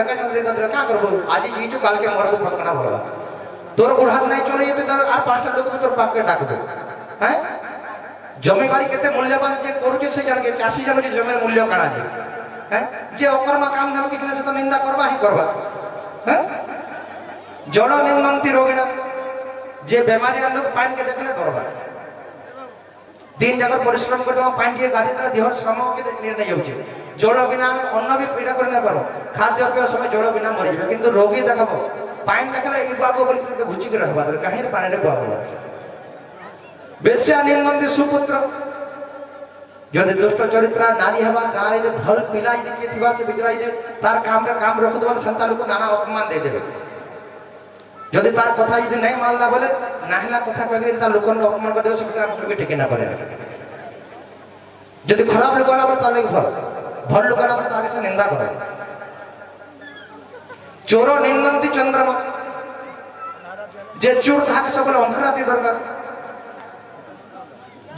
vacation দিয়ে তাদের কা করবো আজি জিইছু কালকে মরবো ফটকানা বলবা তোর গোড় হাত নাই চলে যেতে তার আর পাঁচটা লোক তোর পাপকে ডাকবে হ্যাঁ জমি বাড়ি কেতে মূল্যবান যে করছে সে জানকে চাষি জানকে জমির মূল্য কাଣା যায় হ্যাঁ যে অকর্মা কাম ধাম কিছু না সে তো নিন্দা করবা হি করবা হ্যাঁ জড় নিন্দন্তি রোগীরা যে বেমারিয়া লোক পানিকে দেখলে ডরবা দিন যাকর পরিশ্রম করে তোমার পানি দিয়ে গাধি তারা দেহর শ্রমকে নির্ণয় যাচ্ছে জড় বিনা আমি অন্য বি পীড়া করে না পারো খাদ্য পেয় সময় জড় বিনা মরিযাবে কিন্তু রোগী দেখাবো পানি দেখলে এই বাগো বলি ঘুচি করে হবা কাহিনী পানিরে বাগো বেশ্যা নির্মন্দি সুপুত্র যদি দুষ্ট চরিত্রা নারী হবা গাঁরে যে ভাল পিলা যদি কিଏ ଥିବା ସେ ବିଚରା ଯଦି ତାର କାମରେ କାମ ରଖୁଥିବ ସେନ୍ତା ଲୋକ ନାନା ଅପମାନ ଦେଇଦେବେ ଯଦି ତାର କଥା ଯଦି ନାଇଁ ମାନିଲା ବୋଲେ ନାହିଲା କଥା କହିକି ତା ଲୋକଙ୍କୁ ଅପମାନ କରିଦେବେ ସେ ବିଚରା ଆମକୁ ବି ଠିକ ନା ପରେ ଯଦି ଖରାପ ଲୋକ ହେଲା ବୋଲେ ତାର ଲାଗି ଭଲ ଲୋକ ହେଲା ବୋଲେ ତାକେ ସେ ନିନ୍ଦା કરે ଚୋର ନିନ୍ଦନ୍ତି ଚନ୍ଦ୍ରମା ଯେ ଚୋର ତାହାକେ ସବୁବେଳେ ଅନ୍ଧାର ରାତି ଦରକାର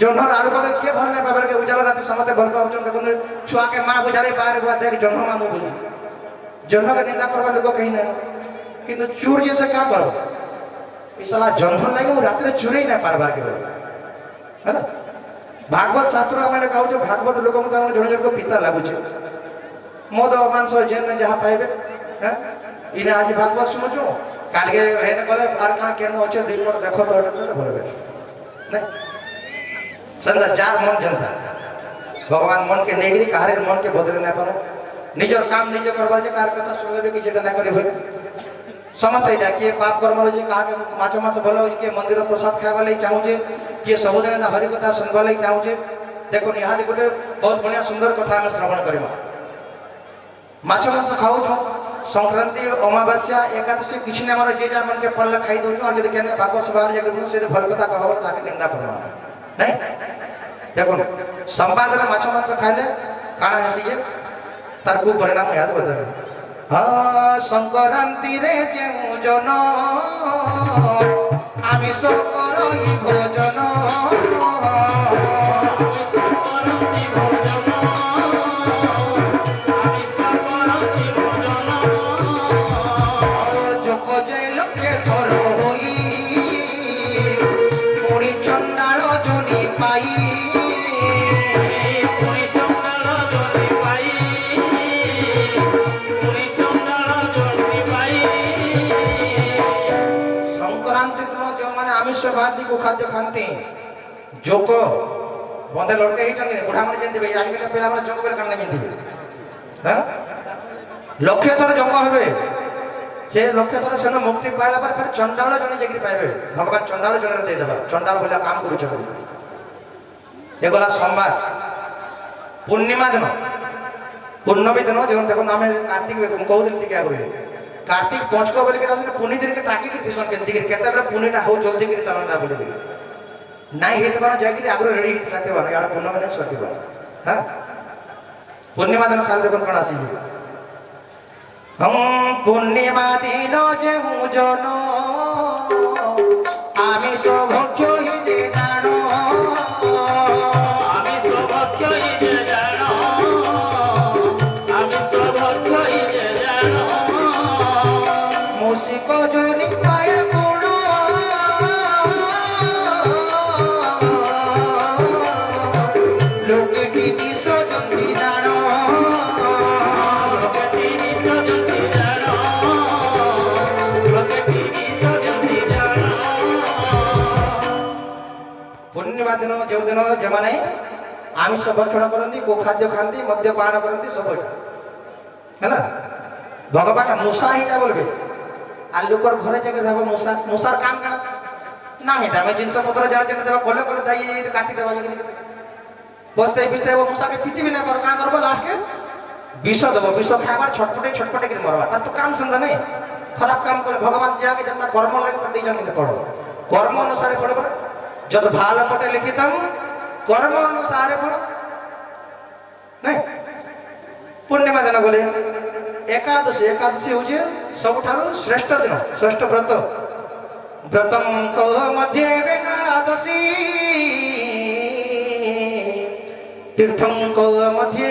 জহ্নর আড়ু পাকে কে ভাল না বাবার কে উজালা রাতে সমতে ভাল পাউছন দেখুন ছুয়া কে মা বুঝারে বাইরে বুয়া দেখ জহ্ন মামু বুঝি জহ্নকে নিন্দা করবা লোক কই না কিন্তু চোর যে সে কা করব ইসালা জহ্ন লাগি মু রাতে চুরেই না পারবার কে হ্যাঁ ভাগবত শাস্ত্র মানে কাউ যে ভাগবত লোক মত জন জন পিতা লাগুছে মদ মাংস যেন যাহা পাইবে হ্যাঁ ইনে আজ ভাগবত শুনছো কালকে হেনে গলে আর কা কেন আছে দিন পর দেখো তো এটা বলবে না संदा चार मन जनता भगवान मन के नेगरी काहरे मन के बदले ना पारो निजर काम निजे करबा जे कार कथा सुन लेबे कि जेटा ना करे होय समझते जा कि पाप कर्म जे कहा के माछ माछ भलो के मंदिर प्रसाद खावा लई चाहू जे कि सब जने हरि कथा सुनबा लई चाहू जे देखो यहाँ गोटे बहुत बढ़िया सुंदर कथा हम श्रवण करबा माछ मांस खाऊ छु संक्रांति अमावास्या एकादशी किछ ने हमर जे जा मन के पल्ला खाई दउ छु और जे केने भागवत सभा जे करू से भल कथा कहबर ताके निंदा करबा नहीं देखो संवाद में माछ मांस खाइले काना हेसी जे तार को परिणाम याद बदले हाँ संक्रांति रे जेउ जन आमिष करई भोजन जोक जे लखे कर होई पुणी चंडाल जनी पाई भाती को खाद्य खाते जोक बंदे लड़के ही जंगे बुढ़ा माने जंदी भाई आज के पिला माने जोक कर करना जंदी हां लक्ष्य तोर जोक होबे से लक्ष्य तोर सेन मुक्ति पाइला पर फिर चंडाल जने जगरी पाइबे भगवान चंडाल जने दे देबा चंडाल बोला काम करू छ एगोला सोमवार पूर्णिमा दिन पूर्णमी दिन जो देखो नामे कार्तिक कहू दिन टिके आगु कार्तिक पहुंचको बोल के पुनी दिन के टाकी के दिसन के दिगे केते बे पुनीटा हो जल्दी के तना ना बोल दिगे नाही हेत बन जाय कि आगु रेडी हित साथे बन यार पूर्णिमा ने सटी बन हां पूर्णिमा दिन खाल देखन कोन आसी हम पूर्णिमा दिन जे हूं जनो आमी सब भक्ष्य हि जे जानो आमी सब भक्ष्य हि जे जानो आमी सब भक्ष्य हि जे जानो मुसिको जोनी पाए पुणो लोके की दिसो जंती जानो लोके की दिसो जंती जानो लोके की दिसो जंती जानो पूर्णिमा दिन जो दिन जे माने आमिष भक्षण करती को खाद्य खाती मद्यपान करती सब है ना भगवान मूसा ही जा बोलबे आ लोकर घरे जाके रहबो मूसा मूसार काम का ना है दामे जिंस पत्र जान जने देबा कोले कोले दाई काटी देबा कि बसते बिसते वो मूसा के पिटी भी ना कर का करबो लास्ट के विष देबो विष खाबार छटपटे के मरवा तार तो काम संदा नहीं खराब काम करे भगवान जाके जनता कर्म लगे प्रति जन के पढ़ो कर्म अनुसार पढ़ो जब भाल पटे लिखितम कर्म अनुसार पढ़ो नहीं पूर्णिमा दिन बोले एकादशी एकादशी होजे सबठारु श्रेष्ठ दिन श्रेष्ठ व्रत व्रतम को मध्य एकादशी तीर्थम को मध्य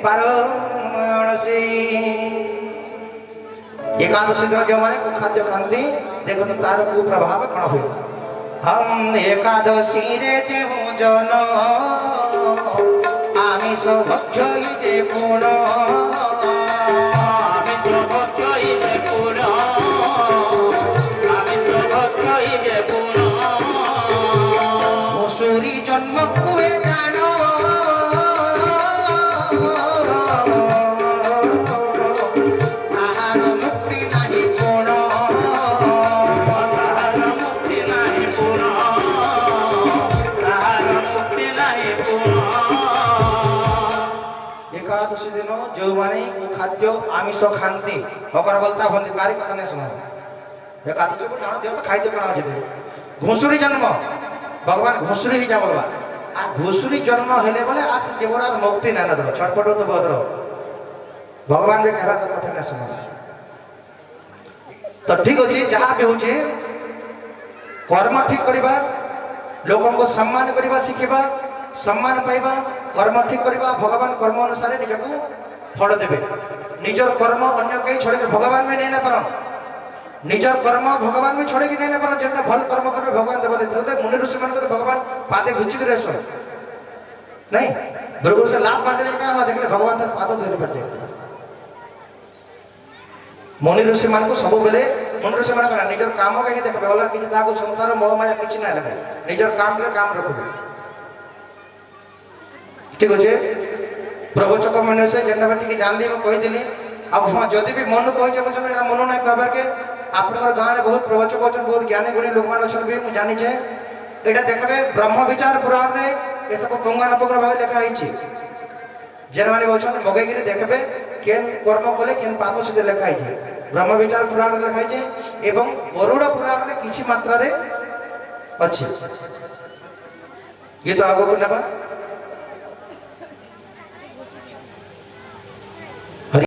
वाराणसी एकादशी दिन जो मैंने खाद्य खाती देखो तार कुप्रभाव कौन हुए हम एकादशी रे जेहु जन आमिष भक्षई जे पुण आमिष भक्षई जे पुण आमिष भक्षई जे पुण मुसुरी जन्म हुए जानो आहार मुक्ति नहीं पुण आहार मुक्ति नहीं पुण आहार मुक्ति नहीं पुण एकादशी दिन जो माने खाद्य आमिष खाती होकर बोलता होती कारी कथा नहीं सुना एकादशी को जान दियो तो खाद्य कौन अच्छे घुसुरी जन्म भगवान घुसुरी ही जा बोलवा आ घुसुरी जन्म हेले बोले आज जीवन और मुक्ति ना ना दो छटपट तो बहुत रो भगवान भी कहवा तो कथा नहीं सुना तो ठीक अछि जहां भी होचे कर्म ठीक करबा लोगों को सम्मान करबा सिखेबा सम्मान पाइबा कर्म ठीक करबा भगवान कर्म अनुसार निजको फल देबे निजर कर्म अन्य कहीं छोड़ के भगवान में नहीं ना पारो निजर कर्म भगवान में छोड़ के नहीं ना पारो जेटा भल कर्म करबे भगवान देबे तो मुनि ऋषि मान को भगवान पादे घुची के रेसो नहीं भृगु से लाभ कर देले का होला देखले भगवान तर पाद धोले पड़ते मुनि ऋषि मान को सब बेले मुनि ऋषि मान का निजर काम का ही देखबे होला कि ता को संसार मोह माया किछ ना लगे निजर काम रे काम रखबे ठीक अच्छे प्रवचक मन से जेनटा बाटी की जानली मैं कहि देली अब हां जदी भी मन कहै छै बोलछन मन नै कहबार के आपनकर गांव में बहुत प्रवचक अछन बहुत ज्ञानी गुणी लोक मान अछन भी मु जानि छै एटा देखबे ब्रह्म विचार पुराण रे ए सब गंगा नपकर भाग लिखा है छी जेन माने बोलछन मगे गिरी देखबे केन कर्म कले केन पाप से लिखा है छी ब्रह्म विचार पुराण रे लिखा है छी एवं गरुड़ पुराण रे किछि मात्रा रे अछि ये तो आगो को नबा